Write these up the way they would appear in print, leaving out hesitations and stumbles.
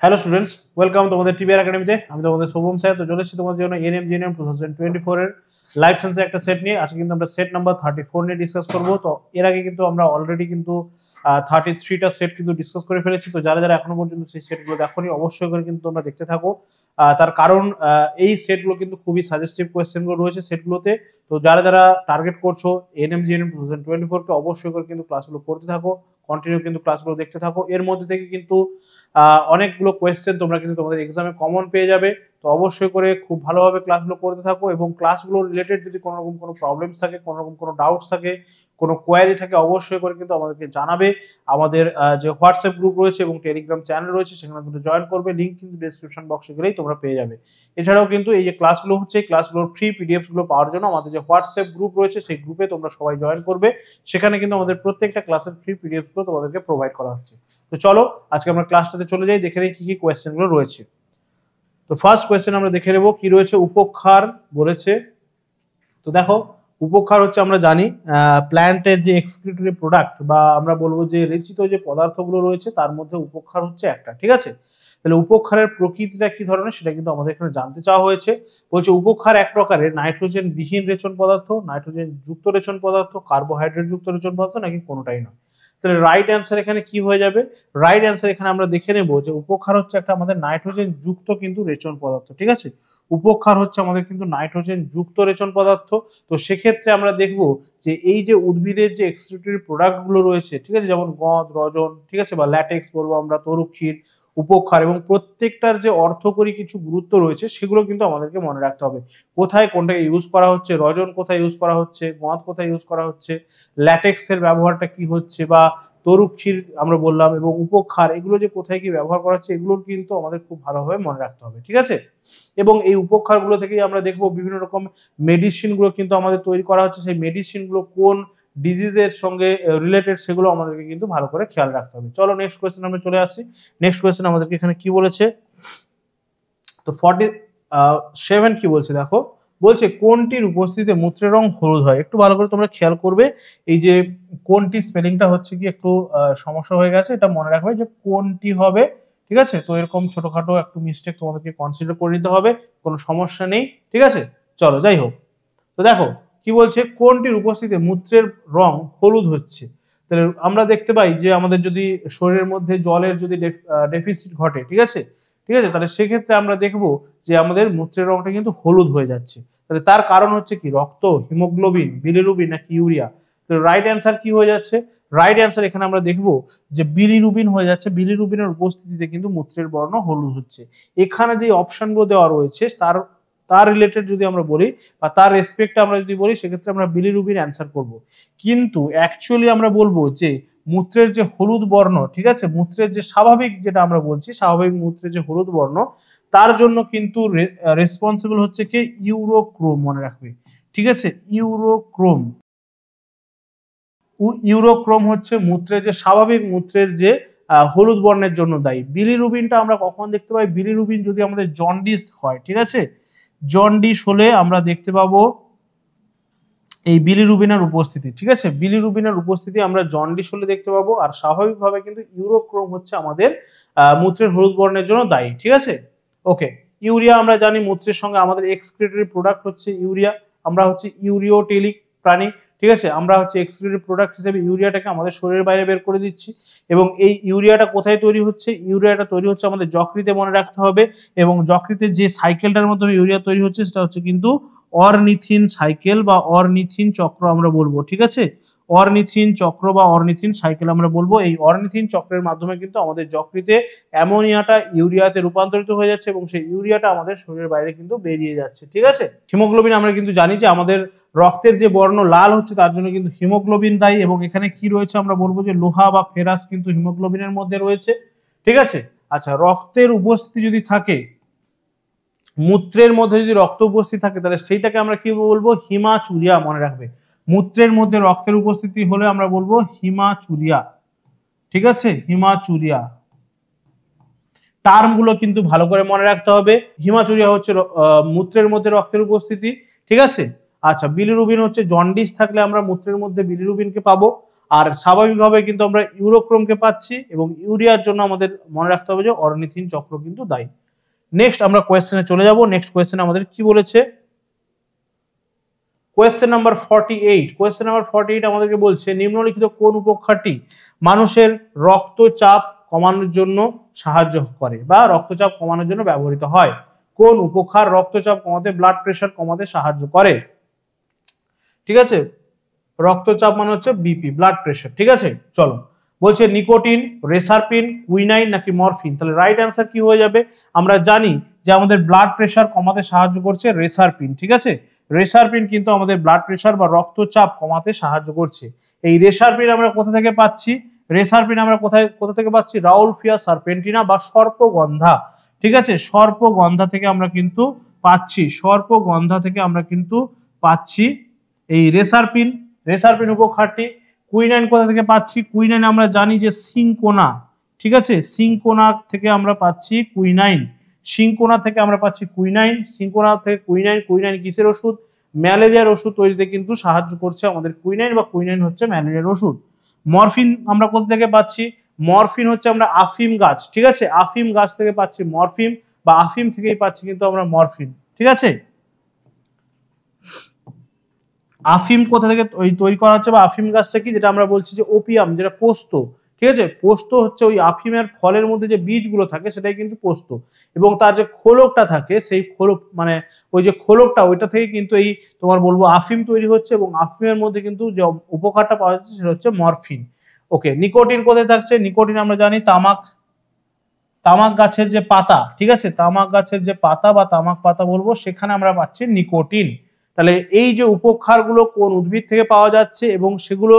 Hello students, welcome তোমাদের TBR একাডেমিতে। আমি তোমাদের শুভম স্যার। তো চলে এসেছি তোমাদের জন্য এনএম জিএনএম 2024 এর লাইফ সায়েন্সের একটা সেট নিয়ে। আজকে কিন্তু আমরা সেট নাম্বার 34 নিয়ে ডিসকাস করব। তো এর আগে কিন্তু আমরা অলরেডি কিন্তু 33টা সেট কিন্তু ডিসকাস করে ফেলেছি। তো যারা যারা এখনো পর্যন্ত সেই সেটগুলো দেখোনি অবশ্যই করে কিন্তু তোমরা দেখতে থাকো। তার কারণ এই সেটগুলো কিন্তু খুবই সাজেস্টিভ কোয়েশ্চেনগুলো রয়েছে সেটগুলোতে। তো যারা যারা টার্গেট করছো এনএম জিএনএম 2024 কে অবশ্যই করে কিন্তু ক্লাসগুলো করতে থাকো, কন্টিনিউ কিন্তু ক্লাসগুলো দেখতে থাকো। এর মধ্যে থেকে কিন্তু অনেকগুলো কোয়েশ্চেন তোমরা কিন্তু তোমাদের এক্সামে কমন পেয়ে যাবে। তো অবশ্যই করে খুব ভালোভাবে ক্লাসগুলো করতে থাকো এবং ক্লাসগুলো রিলেটেড যদি কোনো রকম কোনো প্রবলেমস থাকে, কোনো রকম কোনো ডাউটস থাকে, কোনো কোয়ারি থাকে অবশ্যই করে কিন্তু আমাদেরকে জানাবে। আমাদের যে হোয়াটসঅ্যাপ গ্রুপ রয়েছে এবং টেলিগ্রাম চ্যানেল রয়েছে সেখানে কিন্তু জয়েন করবে, লিঙ্ক কিন্তু ডেসক্রিপশন বক্সে গেলেই তোমরা পেয়ে যাবে। এছাড়াও কিন্তু এই যে ক্লাসগুলো হচ্ছে, ক্লাসগুলোর ফ্রি পিডিএফস গুলো পাওয়ার জন্য আমাদের যে হোয়াটসঅ্যাপ গ্রুপ রয়েছে সেই গ্রুপে তোমরা সবাই জয়েন করবে। সেখানে কিন্তু আমাদের প্রত্যেকটা ক্লাসের ফ্রি পিডিএফস গুলো তোমাদেরকে প্রোভাইড করা হচ্ছে। তো চলো আজকে আমরা ক্লাসটাতে চলে যাই, দেখে নেই কি কি কোয়েশ্চেন গুলো রয়েছে। তো ফার্স্ট কোয়েশ্চেন আমরা দেখে নেব কি রয়েছে। উপক্ষার বলেছে। তো দেখো, উপক্ষার হচ্ছে আমরা জানি প্ল্যান্টের যে এক্সক্রিটরি প্রোডাক্ট বা আমরা বলবো যে রেচিত যে পদার্থগুলো রয়েছে তার মধ্যে উপক্ষার হচ্ছে একটা। ঠিক আছে, তাহলে উপক্ষারের প্রকৃতিটা কি ধরনের সেটা কিন্তু আমাদের এখানে জানতে চাওয়া হয়েছে। বলছে উপক্ষার এক প্রকারের নাইট্রোজেন বিহীন রেচন পদার্থ, নাইট্রোজেন যুক্ত রেচন পদার্থ, কার্বোহাইড্রেট যুক্ত রেচন পদার্থ, নাকি কোনোটাই নয়। তাহলে রাইট অ্যান্সার এখানে কি হয়ে যাবে? রাইট অ্যান্সার এখানে আমরা দেখে নেব যে উপক্ষার হচ্ছে একটা আমাদের নাইট্রোজেন যুক্ত কিন্তু রেচন পদার্থ। ঠিক আছে, উপক্ষার হচ্ছে আমাদের কিন্তু নাইট্রোজেন যুক্ত রেচন পদার্থ। তো সেক্ষেত্রে আমরা দেখব যে এই যে উদ্ভিদের যে এক্সক্রিটরি প্রোডাক্ট গুলো রয়েছে, ঠিক আছে, যেমন গঁদ, রজন, ঠিক আছে, বা ল্যাটেক্স বলবো আমরা, তরুক্ষীর, উপক্ষার, এবং প্রত্যেকটার যে অর্থকরী কিছু গুরুত্ব রয়েছে সেগুলো কিন্তু আমাদেরকে মনে রাখতে হবে। কোথায় কোনটাকে ইউজ করা হচ্ছে, রজন কোথায় ইউজ করা হচ্ছে, গঁদ কোথায় ইউজ করা হচ্ছে, ল্যাটেক্সের ব্যবহারটা কি হচ্ছে, বা তরুক্ষীর আমরা বললাম, এবং উপক্ষার, এগুলো যে কোথায় কি ব্যবহার করা হচ্ছে এগুলো কিন্তু আমাদের খুব ভালোভাবে মনে রাখতে হবে। ঠিক আছে, এবং এই উপক্ষার গুলো থেকেই আমরা দেখবো বিভিন্ন রকম মেডিসিন গুলো কিন্তু আমাদের তৈরি করা হচ্ছে। সেই মেডিসিন গুলো কোন ডিজিজের সঙ্গে রিলেটেড সেগুলো আমাদেরকে কিন্তু ভালো করে খেয়াল রাখতে হবে। চলো নেক্সট কোয়েশ্চেন আমরা চলে আসি। নেক্সট কোয়েশ্চেন আমাদেরকে এখানে কি বলেছে। তো 47 কি বলছে দেখো, বলছে কোনটির উপস্থিতিতে মূত্রের রং হলুদ হয়। একটু ভালো করে তোমরা খেয়াল করবে, এই যে কোনটি স্পেলিংটা হচ্ছে কি একটু সমস্যা হয়ে গেছে, এটা মনে রাখবে যে কোনটি হবে। ঠিক আছে, তো এরকম ছোটখাটো একটু মিস্টেক তোমাদেরকে কনসিডার করে নিতে হবে, কোনো সমস্যা নেই। ঠিক আছে, চলো যাই হোক। তো দেখো কি বলছে, কোনটির উপস্থিতিতে মূত্রের রং হলুদ হচ্ছে। তাহলে আমরা দেখতে পাই যে আমাদের যদি শরীরের মধ্যে জলের যদি ডেফিসিট ঘটে, ঠিক আছে, তাহলে সেক্ষেত্রে আমরা দেখবো যে আমাদের মূত্রের রংটা কিন্তু হলুদ হয়ে যাচ্ছে। তাহলে তার কারণ হচ্ছে কি, রক্ত, হিমোগ্লোবিন, বিলিরুবিন, নাকি ইউরিয়া। তো রাইট অ্যান্সার কি হয়ে যাচ্ছে? রাইট অ্যান্সার এখানে আমরা দেখবো যে বিলিরুবিন হয়ে যাচ্ছে। বিলিরুবিনের উপস্থিতিতে কিন্তু মূত্রের বর্ণ হলুদ হচ্ছে। এখানে যে অপশনগুলো দেওয়া রয়েছে তার তার রিলেটেড যদি আমরা বলি বা তার রেসপেক্টে আমরা যদি বলি সেক্ষেত্রে আমরা বিলিরুবিন অ্যান্সার করব। কিন্তু অ্যাকচুয়ালি আমরা বলবো যে মূত্রের যে হলুদ বর্ণ, ঠিক আছে, মূত্রের যে স্বাভাবিক, যেটা আমরা বলছি স্বাভাবিক মূত্রের যে হলুদ বর্ণ, তার জন্য কিন্তু রেসপন্সিবল হচ্ছে কি ইউরোক্রোম, মনে রাখবে। ঠিক আছে, ইউরোক্রোম। ইউরোক্রোম হচ্ছে মূত্রের যে স্বাভাবিক মূত্রের যে হলুদ বর্ণের জন্য দায়ী। বিলিরুবিনটা আমরা কখন দেখতে পাই? বিলিরুবিন যদি আমাদের জন্ডিস হয়, ঠিক আছে, জন্ডিস হলে আমরা দেখতে পাবো এই বিলিরুবিনের উপস্থিতি। ঠিক আছে, বিলিরুবিনের উপস্থিতি আমরা জন্ডিস হলে দেখতে পাবো। আর স্বাভাবিকভাবে কিন্তু ইউরোক্রোম হচ্ছে আমাদের মূত্রের হলুদ বর্ণের জন্য দায়ী। ঠিক আছে, ওকে। ইউরিয়া আমরা জানি মূত্রের সঙ্গে আমাদের এক্সক্রিটরি প্রোডাক্ট হচ্ছে ইউরিয়া। আমরা হচ্ছে ইউরিওটেলিক প্রাণী। ঠিক আছে, আমরা হচ্ছে এক্সক্রিটরি প্রোডাক্ট হিসেবে ইউরিয়াটাকে আমাদের শরীরের বাইরে বের করে দিচ্ছি। এবং এই ইউরিয়াটা কোথায় তৈরি হচ্ছে? ইউরিয়াটা তৈরি হচ্ছে আমাদের যকৃতে, মনে রাখতে হবে। এবং যকৃতে যে সাইকেলটার মাধ্যমে ইউরিয়া তৈরি হচ্ছে সেটা হচ্ছে কিন্তু অরনিথিন সাইকেল বা অরনিথিন চক্র আমরা বলবো। ঠিক আছে, অরনিথিন চক্র বা অরনিথিন সাইকেল আমরা বলবো। এই অরনিথিন চক্রের মাধ্যমে কিন্তু আমাদের যকৃতে অ্যামোনিয়াটা ইউরিয়াতে রূপান্তরিত হয়ে যাচ্ছে এবং সেই ইউরিয়াটা আমাদের শরীরের বাইরে কিন্তু বেরিয়ে যাচ্ছে। ঠিক আছে, হিমোগ্লোবিন আমরা কিন্তু জানি যে আমাদের রক্তের যে বর্ণ লাল হচ্ছে তার জন্য কিন্তু হিমোগ্লোবিন দায়ী। এবং এখানে কি রয়েছে আমরা বলবো যে লোহা বা ফেরাস কিন্তু হিমোগ্লোবিনের মধ্যে রয়েছে। ঠিক আছে, আচ্ছা, রক্তের উপস্থিতি যদি থাকে, মূত্রের মধ্যে যদি রক্ত উপস্থিত থাকে তাহলে সেইটাকে আমরা কি বলবো? হিমাচুরিয়া, মনে রাখবে। মূত্রের মধ্যে রক্তের উপস্থিতি হলে আমরা বলবো হিমাচুরিয়া। ঠিক আছে, হিমাচুরিয়া। টার্মগুলো কিন্তু ভালো করে মনে রাখতে হবে। হিমাচুরিয়া হচ্ছে মূত্রের মধ্যে রক্তের উপস্থিতি। ঠিক আছে, আচ্ছা, বিলিরুবিন হচ্ছে জন্ডিস থাকলে আমরা মূত্রের মধ্যে বিলিরুবিনকে পাবো। আর স্বাভাবিকভাবে কিন্তু আমরা ইউরোক্রোমকে পাচ্ছি এবং ইউরিয়ার জন্য আমাদের মনে রাখতে হবে যে অরনিথিন চক্র কিন্তু দায়ী। নেক্সট আমরা কোয়েশ্চেনে চলে যাব। নেক্সট কোয়েশ্চেন আমাদের কি বলেছে, কোয়েশ্চেন নাম্বার 48। কোয়েশ্চেন নাম্বার 48 আমাদেরকে বলছে নিম্নলিখিত কোন উপকারটি মানুষের রক্তচাপ কমানোর জন্য সাহায্য করে বা রক্তচাপ কমানোর জন্য ব্যবহৃত হয়। কোন উপকার রক্তচাপ কমাতে, ব্লাড প্রেশার কমাতে সাহায্য করে? ঠিক আছে, রক্তচাপ মানে হচ্ছে বিপি, ব্লাড প্রেশার। ঠিক আছে, চলো বলছে নিকোটিন, রেসারপিন, কুইনাইন নাকি মরফিন। তাহলে রাইট অ্যান্সার কি হয়ে যাবে? আমরা জানি যে আমাদের ব্লাড প্রেশার কমাতে সাহায্য করছে রেসারপিন। ঠিক আছে, রেসারপিন কিন্তু আমাদের ব্লাড প্রেশার বা রক্তচাপ কমাতে সাহায্য করছে। এই রেসারপিন আমরা কোথা থেকে পাচ্ছি? রেসারপিন আমরা কোথা থেকে পাচ্ছি? রাউলফিয়া সার্পেন্টিনা বা সর্পগন্ধা। ঠিক আছে, সর্পগন্ধা থেকে আমরা কিন্তু পাচ্ছি, সর্পগন্ধা থেকে আমরা কিন্তু পাচ্ছি এই রেসারপিন। রেসারপিন উপকারটি। কুইনাইন কোথা থেকে পাচ্ছি? কুইনাইন আমরা জানি যে সিংকোনা। ঠিক আছে, সিংকোনা থেকে আমরা পাচ্ছি কুইনাইন। সিংকোনা থেকে আমরা পাচ্ছি কুইনাইন। সিংকোনা থেকে কুইনাইন। কুইনাইন কিসের ওষুধ? ম্যালেরিয়ার ওষুধ তৈরিতে কিন্তু সাহায্য করছে আমাদের কুইনাইন, বা কুইনাইন হচ্ছে ম্যালেরিয়ার ওষুধ। মরফিন আমরা কোথা থেকে পাচ্ছি? মরফিন হচ্ছে আমরা আফিম গাছ। ঠিক আছে, আফিম গাছ থেকে পাচ্ছি মরফিন, বা আফিম থেকেই পাচ্ছি কিন্তু আমরা মরফিন। ঠিক আছে, আফিম কোথা থেকে তৈরি করা হচ্ছে, বা আফিম গাছটা কি, যেটা আমরা বলছি যে ওপিয়াম, যেটা পোস্ত। ঠিক আছে, পোস্ত হচ্ছে ওই আফিমের ফলের মধ্যে যে বীজগুলো থাকে সেটাই কিন্তু পোস্ত, এবং তার যে খোলকটা থাকে সেই খোলক মানে ওই যে খোলকটা, ওইটা থেকে কিন্তু এই তোমার বলবো আফিম তৈরি হচ্ছে, এবং আফিমের মধ্যে কিন্তু যে উপকারটা পাওয়া যাচ্ছে সেটা হচ্ছে মরফিন। ওকে, নিকোটিন কোথায় থাকছে? নিকোটিন আমরা জানি তামাক, তামাক গাছের যে পাতা। ঠিক আছে, তামাক গাছের যে পাতা বা তামাক পাতা বলবো, সেখানে আমরা পাচ্ছি নিকোটিন। তাহলে এই যে উপকারগুলো কোন উদ্ভিদ থেকে পাওয়া যাচ্ছে এবং সেগুলো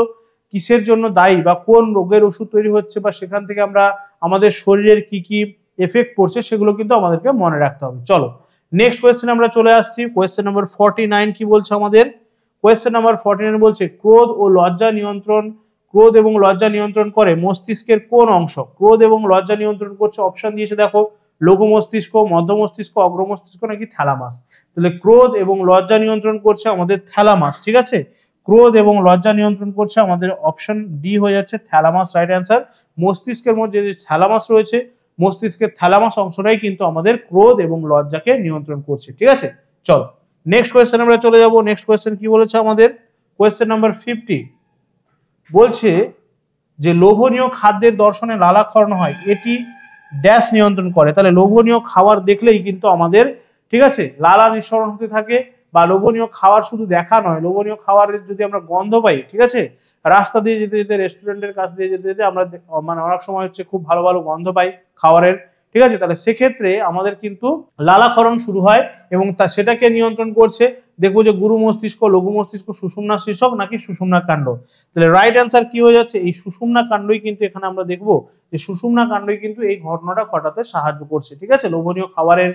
কিসের জন্য দায়ী, বা কোন রোগের ওষুধ তৈরি হচ্ছে, বা সেখান থেকে আমরা আমাদের শরীরের কি কি এফেক্ট পড়ছে সেগুলো কিন্তু আমাদেরকে মনে রাখতে হবে। চলো নেক্সট কোয়েশ্চেন আমরা চলে আসছি। কোয়েশ্চেন নাম্বার 49 কি বলছে আমাদের? কোয়েশ্চেন নাম্বার 49 বলছে ক্রোধ ও লজ্জা নিয়ন্ত্রণ, ক্রোধ এবং লজ্জা নিয়ন্ত্রণ করে মস্তিষ্কের কোন অংশ? ক্রোধ এবং লজ্জা নিয়ন্ত্রণ করছে, অপশন দিয়েছে দেখো, লঘু মস্তিষ্ক, মধ্য মস্তিষ্ক, অগ্র মস্তিষ্ক নাকি থ্যালামাস। তাহলে ক্রোধ এবং লজ্জা নিয়ন্ত্রণ করছে আমাদের থ্যালামাস। ঠিক আছে, ক্রোধ এবং লজ্জা নিয়ন্ত্রণ করছে আমাদের অপশন ডি হয়ে যাচ্ছে থ্যালামাস, রাইট অ্যান্সার। মস্তিষ্কের মধ্যে যে থ্যালামাস রয়েছে, মস্তিষ্কের থ্যালামাস অংশটাই কিন্তু আমাদের ক্রোধ এবং লজ্জাকে নিয়ন্ত্রণ করছে। ঠিক আছে, চলো নেক্সট কোয়েশ্চেন আমরা চলে যাব। নেক্সট কোয়েশ্চেন কি বলেছে আমাদের? কোয়েশ্চেন নাম্বার 50 বলছে যে লোভনীয় খাদ্যের দর্শনে লালাক্ষরণ হয়, এটি ড্যাশ নিয়ন্ত্রণ করে। তাহলে লোভনীয় খাবার দেখলেই কিন্তু আমাদের, ঠিক আছে, লালা নিঃসরণ হতে থাকে, বা লোভনীয় খাবার শুধু দেখা নয়, লোভনীয় খাবারের যদি আমরা গন্ধ পাই, ঠিক আছে, রাস্তা দিয়ে যেতে যেতে, রেস্টুরেন্টের কাছ দিয়ে যেতে যেতে আমরা মানে অনেক সময় হচ্ছে খুব ভালো ভালো গন্ধ পাই খাবারের। ঠিক আছে, তাহলে সেক্ষেত্রে আমাদের কিন্তু লালাক্ষরণ শুরু হয়, এবং সেটাকে নিয়ন্ত্রণ করছে। দেখবো যে গুরু মস্তিষ্ক, লঘু মস্তিষ্ক, সুষুম্না শীর্ষক নাকি সুষুম্না কাণ্ড। তাহলে রাইট অ্যান্সার কি হয়ে যাচ্ছে? এই সুষুম্না কাণ্ডই কিন্তু এখানে আমরা দেখবো যে সুষুম্না কাণ্ডই কিন্তু এই ঘটনাটা ঘটাতে সাহায্য করছে। ঠিক আছে, লোভনীয় খাবারের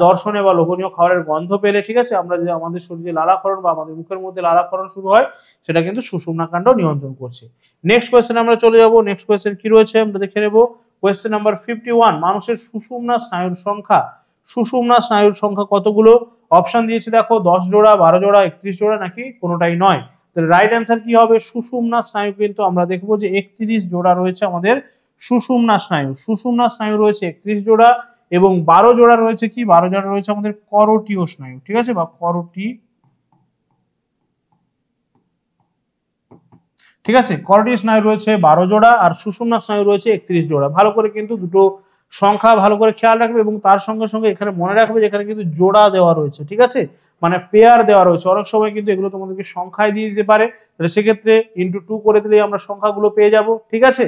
দর্শনে বা লোভনীয় খাবারের গন্ধ পেলে, ঠিক আছে, আমরা যে আমাদের শরীরে লালাক্ষরণ বা আমাদের মুখের মধ্যে লালাক্ষরণ শুরু হয়, সেটা কিন্তু সুষুম্না কাণ্ড নিয়ন্ত্রণ করছে। নেক্সট কোয়েশ্চেন আমরা চলে যাব। নেক্সট কোয়েশ্চেন কি রয়েছে আমরা দেখে নেব। কোয়েশ্চেন নাম্বার 51, মানুষের সুষুম্না স্নায়ুর সংখ্যা, সুষুম্না স্নায়ুর সংখ্যা কতগুলো? অপশন দিয়েছে দেখো, 10 জোড়া, 12 জোড়া, 31 জোড়া নাকি কোনোটাই নয়। তাহলে রাইট অ্যান্সার কি হবে? সুষুম্না স্নায়ু কিন্তু আমরা দেখবো যে 31 জোড়া রয়েছে আমাদের সুষুম্না স্নায়ু। সুষুম্না স্নায়ু রয়েছে 31 জোড়া, এবং 12 জোড়া রয়েছে কি? 12 জোড়া রয়েছে আমাদের করোটীয় স্নায়ু। ঠিক আছে, বা করোটি, ঠিক আছে, করোটি স্নায়ু রয়েছে 12 জোড়া, আর সুষুম্না স্নায়ু রয়েছে 31 জোড়া। ভালো করে কিন্তু দুটো সংখ্যা ভালো করে খেয়াল রাখবে, এবং তার সঙ্গে সঙ্গে এখানে মনে রাখবে যে এখানে কিন্তু জোড়া দেওয়া রয়েছে। ঠিক আছে, মানে পেয়ার দেওয়া রয়েছে। অনেক সময় কিন্তু এগুলো তোমাদেরকে সংখ্যায় দিয়ে দিতে পারে, তাহলে সেক্ষেত্রে ইন্টু 2 করে দিলেই আমরা সংখ্যাগুলো পেয়ে যাব। ঠিক আছে,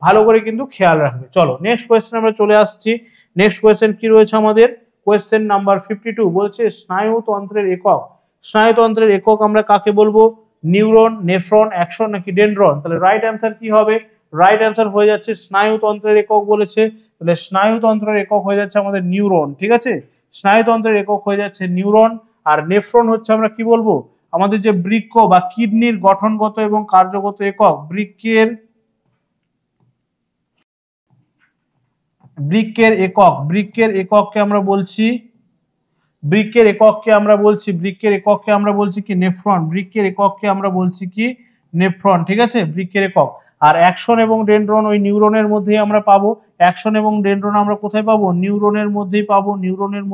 ভালো করে কিন্তু খেয়াল রাখবে। চলো নেক্সট কোয়েশ্চেন আমরা চলে আসছি। নেক্সট কোয়েশ্চেন কি রয়েছে আমাদের? কোয়েশ্চেন নাম্বার 52 বলছে স্নায়ুতন্ত্রের একক। স্নায়ুতন্ত্রের একক আমরা কাকে বলবো? নিউরন, নেফ্রন, অ্যাকশন নাকি ডেনড্রন? তাহলে রাইট অ্যান্সার কি হবে? রাইট অ্যান্সার হয়ে যাচ্ছে স্নায়ুতন্ত্রের একক বলেছে, তাহলে স্নায়ুতন্ত্রের একক হয়ে যাচ্ছে আমাদের নিউরন। ঠিক আছে, স্নায়ুতন্ত্রের একক হয়ে যাচ্ছে নিউরন। আর নেফ্রন হচ্ছে আমরা কি বলবো? আমাদের যে বৃক্ক বা কিডনির গঠনগত এবং কার্যগত একক। বৃক্কের একক, বৃক্কের একককে আমরা বলছি, বৃক্কের একককে আমরা বলছি কি নেফ্রন। বৃক্কের একককে আমরা বলছি কি নেফ্রন, ঠিক আছে, বৃক্কের একক। আর অ্যাকশন এবং ডেনড্রন ওই নিউরনের মধ্যেই আমরা পাবো। অ্যাকশন এবং ডেনড্রন আমরা কোথায় পাবো? নিউরনের মধ্যেই পাবো। নিউরনের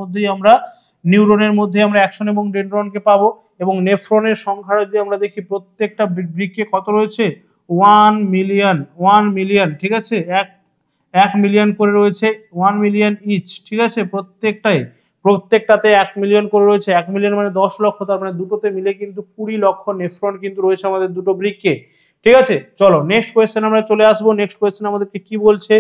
মধ্যেই আমরা অ্যাকশন এবং ডেনড্রনকে পাবো। এবং নেফ্রনের সংখ্যা যদি আমরা দেখি, প্রত্যেকটা বৃক্কে কত রয়েছে? 1 মিলিয়ন, ঠিক আছে, 1 মিলিয়ন করে রয়েছে, 1 মিলিয়ন ইচ, ঠিক আছে, প্রত্যেকটাতে 1 মিলিয়ন করে রয়েছে। 1 মিলিয়ন মানে 10 লক্ষ, তার মানে দুটোতে মিলে কিন্তু 20 লক্ষ নেফ্রন কিন্তু রয়েছে আমাদের দুটো বৃক্কে, ঠিক আছে। চলো নেক্সট কোয়েশ্চেন আমরা চলে আসবো। নেক্সট কোয়েশ্চেন আমাদেরকে কি বলছে?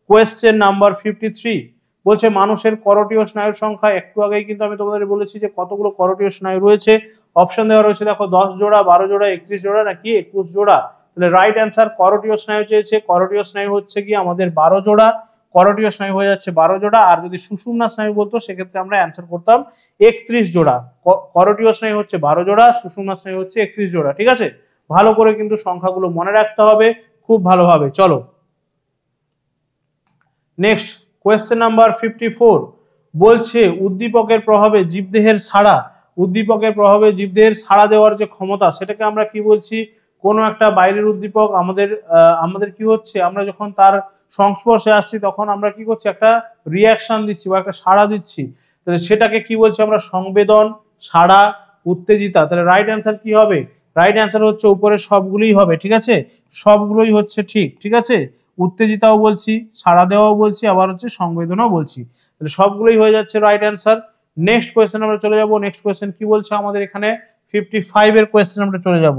কোয়েশ্চেন নাম্বার 53 বলছে মানুষের করোটীয় স্নায়ুর সংখ্যা। একটু আগেই কিন্তু আমি তোমাদের বলেছি যে কতগুলো করোটীয় স্নায়ু রয়েছে। অপশন দেওয়া রয়েছে, দেখো 10 জোড়া, 12 জোড়া, 31 জোড়া নাকি 21 জোড়া। তাহলে রাইট অ্যান্সার করোটীয় স্নায়ু চেয়েছে। করোটীয় স্নায়ু হচ্ছে কি আমাদের 12 জোড়া। করোটীয় স্নায়ু হয়ে যাচ্ছে 12 জোড়া। আর যদি সুষুম্না স্নায়ু বলতো সেক্ষেত্রে আমরা অ্যান্সার করতাম 31 জোড়া। করোটীয় স্নায়ু হচ্ছে 12 জোড়া, সুষুম্না স্নায়ু হচ্ছে 31 জোড়া, ঠিক আছে। ভালো করে কিন্তু সংখ্যাগুলো মনে রাখতে হবে খুব ভালোভাবে। চলো নেক্সট কোয়েশ্চেন নাম্বার 54 বলছে উদ্দীপকের প্রভাবে জীবদেহের সাড়া দেওয়ার যে ক্ষমতা, সেটাকে আমরা কি বলছি? কোনো একটা বাইরের উদ্দীপক আমাদের কি হচ্ছে, আমরা যখন তার সংস্পর্শে আসছি তখন আমরা কি করছি? একটা রিয়াকশন দিচ্ছি বা একটা সাড়া দিচ্ছি। তাহলে সেটাকে কি বলছি আমরা? সংবেদন, সাড়া, উত্তেজিতা। তাহলে রাইট অ্যান্সার কি হবে? রাইট অ্যান্সার হচ্ছে উপরে সবগুলোই হবে, ঠিক আছে, সবগুলোই হচ্ছে ঠিক আছে। উত্তেজিতাও বলছি, সাড়া দেওয়াও বলছি, আবার হচ্ছে সংবেদনও বলছি। তাহলে সবগুলোই হয়ে যাচ্ছে রাইট অ্যান্সার। নেক্সট কোয়েশ্চেন আমরা চলে যাব। নেক্সট কোয়েশ্চেন কি বলছে আমাদের এখানে? 55 এর কোয়েশ্চেন আমরা চলে যাব।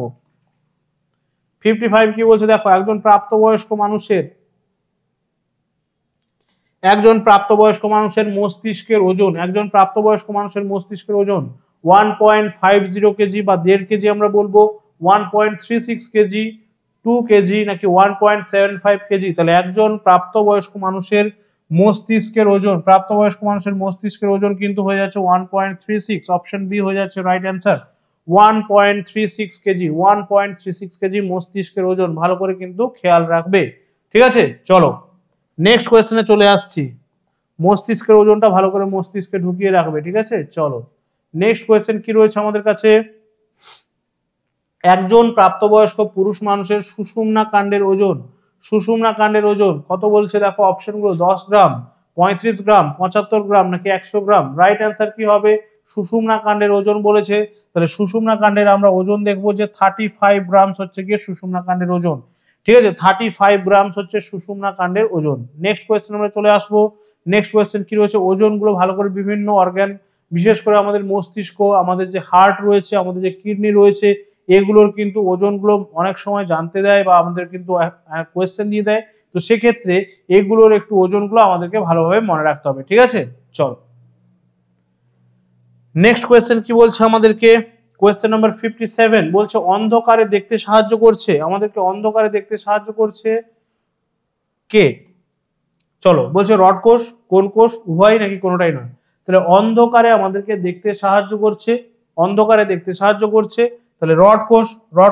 55 কি বলছে দেখো, একজন প্রাপ্তবয়স্ক মানুষের মস্তিষ্কের ওজন, 1.50 কেজি বা 1.5 কেজি আমরা বলবো, 1.36 কেজি, 2 কেজি নাকি 1.75 কেজি। তাহলে একজন প্রাপ্তবয়স্ক মানুষের মস্তিষ্কের ওজন কিন্তু হয়ে যাচ্ছে 1.36। অপশন বি হয়ে যাচ্ছে রাইট অ্যান্সার। 1.36 কেজি, 1.36 কেজি মস্তিষ্কের ওজন। ভালো করে কিন্তু খেয়াল রাখবে, ঠিক আছে। চলো নেক্সট কোয়েশ্চেনে চলে আসছি। মস্তিষ্কের ওজনটা ভালো করে মস্তিষ্কে ঢুকিয়ে রাখবে, ঠিক আছে। চলো নেক্সট কোয়েশ্চেন কি রয়েছে আমাদের কাছে? একজন প্রাপ্তবয়স্ক পুরুষ মানুষের সুষুম্না কাণ্ডের ওজন কত বলছে? দেখো অপশনগুলো, 10 গ্রাম, 35 গ্রাম, 75 গ্রাম নাকি 100 গ্রাম। রাইট অ্যান্সার কি হবে? সুষুম্না কাণ্ডের ওজন বলেছে। তাহলে সুষুম্না কাণ্ডের আমরা ওজন দেখবো যে 35 গ্রাম হচ্ছে গিয়ে সুষুম্না কাণ্ডের ওজন, ঠিক আছে। 35 গ্রাম হচ্ছে সুষুম্না কাণ্ডের ওজন। নেক্সট কোয়েশ্চেন আমরা চলে আসবো। নেক্সট কোয়েশ্চেন কি রয়েছে? ওজনগুলো ভালো করে বিভিন্ন অর্গান, বিশেষ করে আমাদের মস্তিষ্ক, আমাদের যে হার্ট রয়েছে, আমাদের যে কিডনি রয়েছে, এগুলোর কিন্তু ওজনগুলো অনেক সময় জানতে দেয় বা আমাদের কিন্তু কোয়েশ্চেন দিয়ে দেয়। তো সেক্ষেত্রে এগুলোর একটু ওজনগুলো আমাদেরকে ভালোভাবে মনে রাখতে হবে, ঠিক আছে। চলো নেক্সট কোয়েশ্চেন কি বলছে আমাদেরকে? কোয়েশ্চেন নাম্বার 57 বলছে অন্ধকারে দেখতে সাহায্য করছে, আমাদেরকে অন্ধকারে দেখতে সাহায্য করছে কে? চলো বলছে রড কোষ, কোন কোষ, উভয় নাকি কোনোটাই নয়। তাহলে অন্ধকারে আমাদেরকে দেখতে সাহায্য করছে, তাহলে রড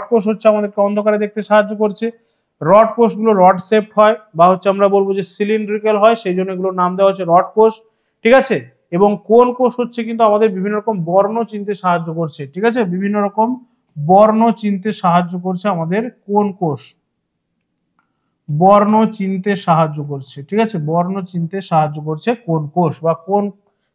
কোষ হচ্ছে আমাদেরকে অন্ধকারে দেখতে সাহায্য করছে। রড কোষগুলো রড শেপড হয় বা হচ্ছে আমরা বলবো যে সিলিন্ড্রিক্যাল হয়, সেই জন্য এগুলোর নাম দেওয়া হচ্ছে রড কোষ, ঠিক আছে। এবং কোন কোষ হচ্ছে কিন্তু আমাদের বিভিন্ন রকম বর্ণ চিনতে সাহায্য করছে, ঠিক আছে, বিভিন্ন রকম বর্ণ চিনতে সাহায্য করছে আমাদের কোন কোষ, বর্ণ চিনতে সাহায্য করছে, ঠিক আছে, বর্ণ চিনতে সাহায্য করছে কোন কোষ বা কোন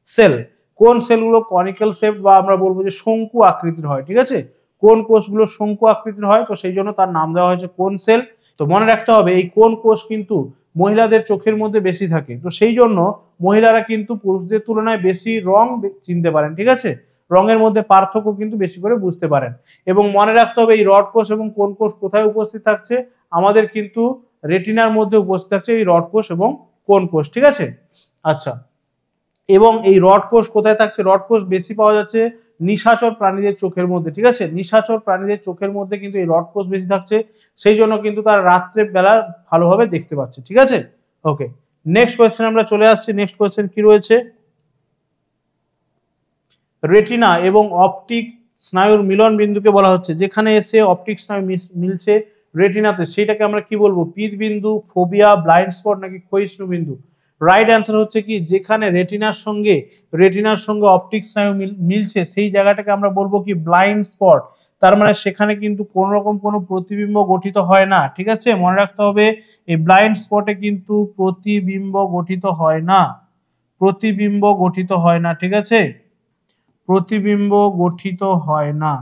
সেল। কোন সেলগুলো কনিক্যাল শেপ বা আমরা বলবো যে শঙ্কু আকৃতির হয়, ঠিক আছে। কোন কোষগুলো শঙ্কু আকৃতির হয়, তো সেই জন্য তার নাম দেওয়া হয়েছে কোন সেল। তো মনে রাখতে হবে এই কোন কোষ কিন্তু মহিলাদের চোখের মধ্যে বেশি থাকে, তো সেই জন্য মহিলারা কিন্তু পুরুষদের তুলনায় বেশি রং চিনতে পারেন, ঠিক আছে, রঙের মধ্যে পার্থক্য কিন্তু বেশি করে বুঝতে পারেন। এবং মনে রাখতে হবে এই রড কোষ এবং কোন কোষ কোথায় উপস্থিত থাকছে? আমাদের কিন্তু রেটিনার মধ্যে উপস্থিত থাকছে এই রড কোষ এবং কোন কোষ, ঠিক আছে। আচ্ছা, এবং এই রড কোষ কোথায় থাকছে? রড কোষ বেশি পাওয়া যাচ্ছে নিশাচর প্রাণীদের চোখের মধ্যে, ঠিক আছে, নিশাচর প্রাণীদের চোখের মধ্যে কিন্তু এই রড কোষ বেশি থাকছে, সেই জন্য কিন্তু তারা রাত্রে বেলা ভালোভাবে দেখতে পাচ্ছে, ঠিক আছে। ওকে, নেক্সট কোয়েশ্চেন আমরা চলে আসছি। নেক্সট কোয়েশ্চেন কি রয়েছে? রেটিনা এবং অপটিক স্নায়ুর মিলন বিন্দুকে বলা হচ্ছে, যেখানে এসে অপটিক স্নায়ু মিলছে রেটিনাতে, সেটাকে আমরা কি বলবো? পিত বিন্দু, ফোবিয়া, ব্লাইন্ড স্পট নাকি ক্ষয়িষ্ণু বিন্দু। রাইট অ্যান্সার হচ্ছে কি, যেখানে রেটিনার সঙ্গে অপটিক স্নায়ু মিলছে সেই জায়গাটাকে আমরা বলবো কি ব্লাইন্ড স্পট। তার মানে সেখানে কিন্তু কোনো রকম কোনো প্রতিবিম্ব গঠিত হয় না। ঠিক আছে, মনে রাখতে হবে এই ব্লাইন্ড স্পটে কিন্তু প্রতিবিম্ব গঠিত হয় না, প্রতিবিম্ব গঠিত হয় না। ঠিক আছে, প্রতিবিম্ব গঠিত হয় না।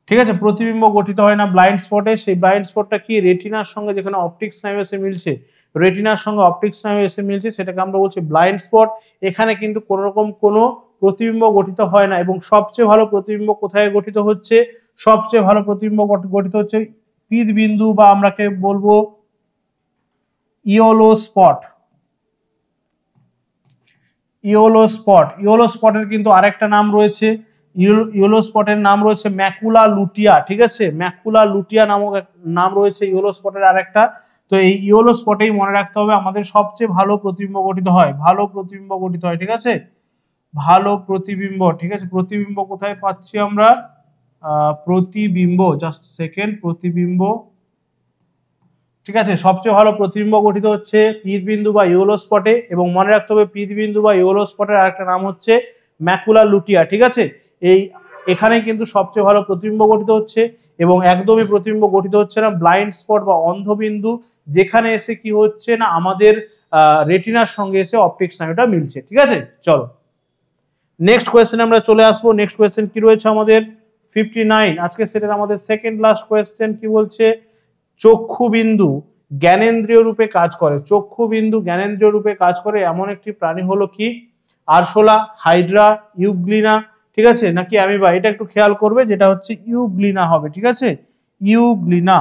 ঠিক আছে, প্রতিবিম্ব গঠিত হয় না ব্লাইন্ড স্পটে। সেই ব্লাইন্ড স্পটটা কি, রেটিনার সঙ্গে যেখানে অপটিক স্নায়ু এসে মিলছে, রেটিনার সঙ্গে অপটিক স্নায়ু এসে মিলছে সেটাকে আমরা বলছি ব্লাইন্ড স্পট। এখানে কিন্তু কোনো রকম কোনো প্রতিবিম্ব গঠিত হয় না। এবং সবচেয়ে ভালো প্রতিবিম্ব কোথায় গঠিত হচ্ছে, সবচেয়ে ভালো প্রতিবিম্ব গঠিত হচ্ছে পীত বিন্দু বা আমরাকে বলবো yellow spot. Yellow spot, yellow স্পটের কিন্তু আরেকটা নাম রয়েছে, ইয়েলো স্পটের নাম রয়েছে ম্যাকুলা লুটিয়া। ঠিক আছে, ম্যাকুলা লুটিয়া নামক নাম রয়েছে ইয়েলো স্পটের আরেকটা। তো এই ইয়েলো স্পটেই মনে রাখতে হবে আমাদের সবচেয়ে ভালো প্রতিবিম্ব গঠিত হয়, ভালো প্রতিবিম্ব গঠিত হয়। ঠিক আছে, ভালো প্রতিবিম্ব। ঠিক আছে, প্রতিবিম্ব কোথায় পাচ্ছি আমরা, প্রতিবিম্ব, জাস্ট সেকেন্ড, প্রতিবিম্ব। ঠিক আছে, সবচেয়ে ভালো প্রতিবিম্ব গঠিত হচ্ছে পীত বিন্দু বা ইয়েলো স্পটে। এবং মনে রাখতে হবে পীত বিন্দু বা ইয়েলো স্পটের আরেকটা নাম হচ্ছে ম্যাকুলা লুটিয়া। ঠিক আছে, এখানে কিন্তু সবচেয়ে ভালো প্রতিবিম্ব গঠিত হচ্ছে। এবং একদমই প্রতিবিম্ব গঠিত হচ্ছে না ব্লাইন্ড স্পট বা অন্ধবিন্দু, যেখানে এসে কি হচ্ছে না আমাদের রেটিনার সঙ্গে এসে অপটিক স্নায়ুটা মিলছে। ঠিক আছে, চলো নেক্সট কোয়েশ্চেন আমরা চলে আসবো। নেক্সট কোয়েশ্চেন কি রয়েছে আমাদের 59, আজকে সেটার আমাদের সেকেন্ড লাস্ট কোয়েশ্চেন। কি বলছে, চক্ষু বিন্দু জ্ঞানেন্দ্রিয় রূপে কাজ করে, চক্ষু বিন্দু জ্ঞানেন্দ্রিয় রূপে কাজ করে এমন একটি প্রাণী হলো কি, আরশোলা, হাইড্রা, ইউগ্লিনা। ঠিক আছে, নাকি অ্যামিবা? এটা একটু খেয়াল করবে, যেটা হচ্ছে ইউগ্লিনা হবে। ঠিক আছে, ইউগ্লিনা।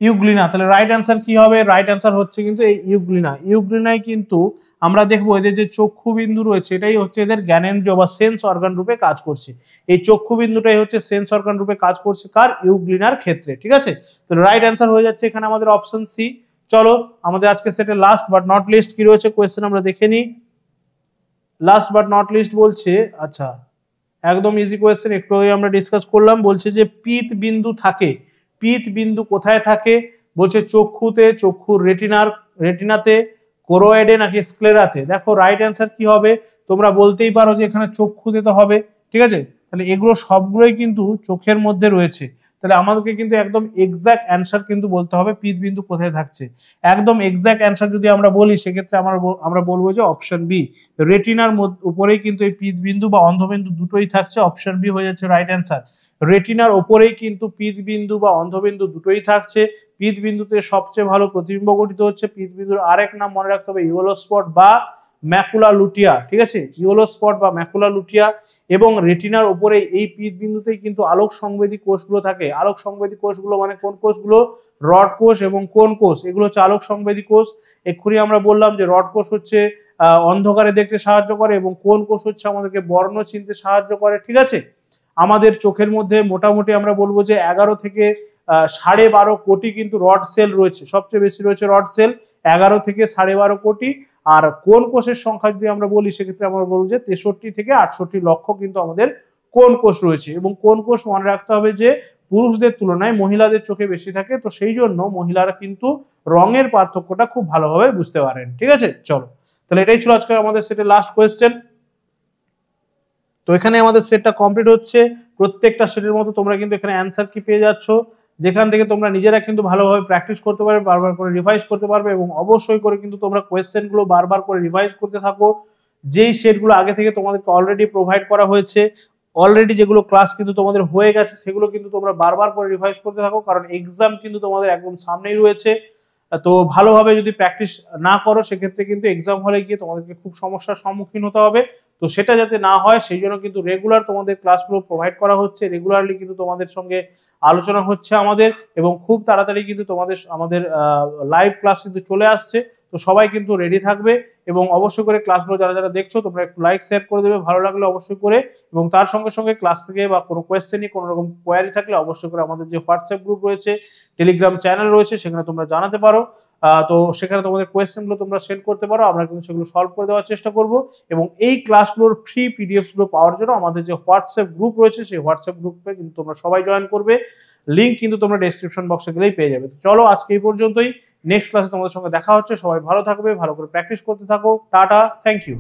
ইউগ্লিনা, তাহলে রাইট অ্যান্সার কি হবে? রাইট অ্যান্সার হচ্ছে কিন্তু এই ইউগ্লিনা। ইউগ্লিনায় কিন্তু আমরা দেখবো এদের যে চক্ষু বিন্দু রয়েছে এটাই হচ্ছে এদের জ্ঞানেন্দ্রিয় বা সেন্স অর্গান রূপে কাজ করছে। এই চক্ষু বিন্দুটাই হচ্ছে সেন্স অর্গান রূপে কাজ করছে কার, ইউগ্লিনার ক্ষেত্রে। ঠিক আছে, তো রাইট অ্যান্সার হয়ে যাচ্ছে এখানে আমাদের অপশন সি। চলো আমাদের আজকে সেটে লাস্ট বাট নট লিস্ট কি রয়েছে কোয়েশ্চেন আমরা দেখে নিই। লাস্ট বাট নট লিস্ট বলছে, আচ্ছা একদম ইজি কোয়েশ্চেন, একটু আগে আমরা ডিসকাস করলাম। বলছে যে পীত বিন্দু থাকে, পীত বিন্দু কোথায় থাকে? বলছে চক্ষুতে, চক্ষুর রেটিনাতে, কোরোয়েডে নাকি স্ক্লেরাতে। দেখো রাইট অ্যান্সার কি হবে, তোমরা বলতেই পারো যে এখানে চক্ষুতে তো হবে। ঠিক আছে, তাহলে এগুলো সবগুলোই কিন্তু চোখের মধ্যে রয়েছে। তাহলে আমাদেরকে কিন্তু একদম এক্সাক্ট অ্যান্সার কিন্তু বলতে হবে পীত বিন্দু কোথায় থাকছে। একদম এক্সাক্ট অ্যান্সার যদি আমরা বলি সেক্ষেত্রে আমরা বলবো যে অপশন বি, রেটিনার উপরেই কিন্তু এই পীত বিন্দু বা অন্ধবিন্দু দুটোই থাকছে। অপশন বি হয়ে যাচ্ছে রাইট অ্যান্সার। রেটিনার ওপরেই কিন্তু পীত বিন্দু বা অন্ধবিন্দু দুটোই থাকছে। পীত বিন্দুতে সবচেয়ে ভালো প্রতিবিম্ব গঠিত হচ্ছে। পীত বিন্দুর আরেক নাম মনে রাখতে হবে ইয়েলো স্পট বা ম্যাকুলা লুটিয়া। ঠিক আছে, ইয়েলো স্পট বা ম্যাকুলা লুটিয়া। এবং রেটিনার উপরে এই পীত বিন্দুতেই কিন্তু আলোক সংবেদী কোষগুলো থাকে। আলোক সংবেদী কোষগুলো মানে কোন কোষগুলো, রড কোষ এবং কোন কোষ, এগুলো হচ্ছে আলোক সংবেদী কোষ। এক্ষুনি আমরা বললাম যে রড কোষ হচ্ছে অন্ধকারে দেখতে সাহায্য করে এবং কোন কোষ হচ্ছে আমাদেরকে বর্ণ চিনতে সাহায্য করে। ঠিক আছে, আমাদের চোখের মধ্যে মোটামুটি আমরা বলবো যে 11 থেকে 12.5 কোটি কিন্তু রড সেল রয়েছে, সবচেয়ে বেশি রয়েছে রড সেল, 11 থেকে 12.5 কোটি। আর কোন কোষের সংখ্যা যদি আমরা বলি সেক্ষেত্রে আমরা বলবো যে 63 থেকে 68 লক্ষ কিন্তু আমাদের কোন কোষ রয়েছে। এবং কোন কোষ মনে রাখতে হবে যে পুরুষদের তুলনায় মহিলাদের চোখে বেশি থাকে, তো সেই জন্য মহিলারা কিন্তু রঙের পার্থক্যটা খুব ভালোভাবে বুঝতে পারেন। ঠিক আছে, চলো তাহলে এটাই ছিল আজকে আমাদের সেটের লাস্ট কোয়েশ্চেন। তো এখানে আমাদের সেটটা কমপ্লিট হচ্ছে। প্রত্যেকটা সেটের মতো তোমরা কিন্তু এখানে অ্যান্সার কি পেয়ে যাচ্ছ, যেখান থেকে তোমরা নিজেরা কিন্তু ভালোভাবে প্র্যাকটিস করতে পারবে, বারবার করে রিভাইজ করতে পারবে। এবং অবশ্যই করে কিন্তু তোমরা কোয়েশ্চেনগুলো বারবার করে রিভাইজ করতে থাকো। যেই সেটগুলো আগে থেকে তোমাদেরকে অলরেডি প্রোভাইড করা হয়েছে, অলরেডি যেগুলো ক্লাস কিন্তু তোমাদের হয়ে গেছে সেগুলো কিন্তু তোমরা বারবার করে রিভাইজ করতে থাকো, কারণ এক্সাম কিন্তু তোমাদের একদম সামনেই রয়েছে। তো ভালোভাবে যদি প্র্যাকটিস না করো সেক্ষেত্রে কিন্তু এক্সাম হলে গিয়ে তোমাদেরকে খুব সমস্যার সম্মুখীন হতে হবে। তো সেটা যাতে না হয় সেই জন্য কিন্তু রেগুলার তোমাদের ক্লাসগুলো প্রোভাইড করা হচ্ছে, রেগুলারলি কিন্তু তোমাদের সঙ্গে আলোচনা হচ্ছে আমাদের, এবং খুব তাড়াতাড়ি কিন্তু আমাদের লাইভ ক্লাস কিন্তু চলে আসছে। তো সবাই কিন্তু রেডি থাকবে এবং অবশ্যই করে ক্লাসগুলো যারা যারা দেখছো তোমরা একটু লাইক শেয়ার করে দেবে ভালো লাগলে অবশ্যই করে। এবং তার সঙ্গে সঙ্গে ক্লাস থেকে বা কোনো কোয়েশ্চেনই কোনো রকম কোয়ারি থাকলে অবশ্যই করে আমাদের যে হোয়াটসঅ্যাপ গ্রুপ রয়েছে, টেলিগ্রাম চ্যানেল রয়েছে সেখানে তোমরা জানাতে পারো। তো সেখানে তোমাদের কোয়েশ্চেনগুলো তোমরা সেন্ড করতে পারো, আমরা কিন্তু সেগুলো সলভ করে দেওয়ার চেষ্টা করব। এবং এই ক্লাসগুলোর ফ্রি পিডিএফস গুলো পাওয়ার জন্য আমাদের যে হোয়াটসঅ্যাপ গ্রুপ রয়েছে সেই হোয়াটসঅ্যাপ গ্রুপে কিন্তু তোমরা সবাই জয়েন করবে, লিংক কিন্তু তোমরা ডেসক্রিপশন বক্সে গেলেই পেয়ে যাবে। তো চলো আজকে এই পর্যন্তই, নেক্সট ক্লাসে তোমাদের সঙ্গে দেখা হচ্ছে। সবাই ভালো থাকবে, ভালো করে প্র্যাকটিস করতে থাকো। Tata, thank you.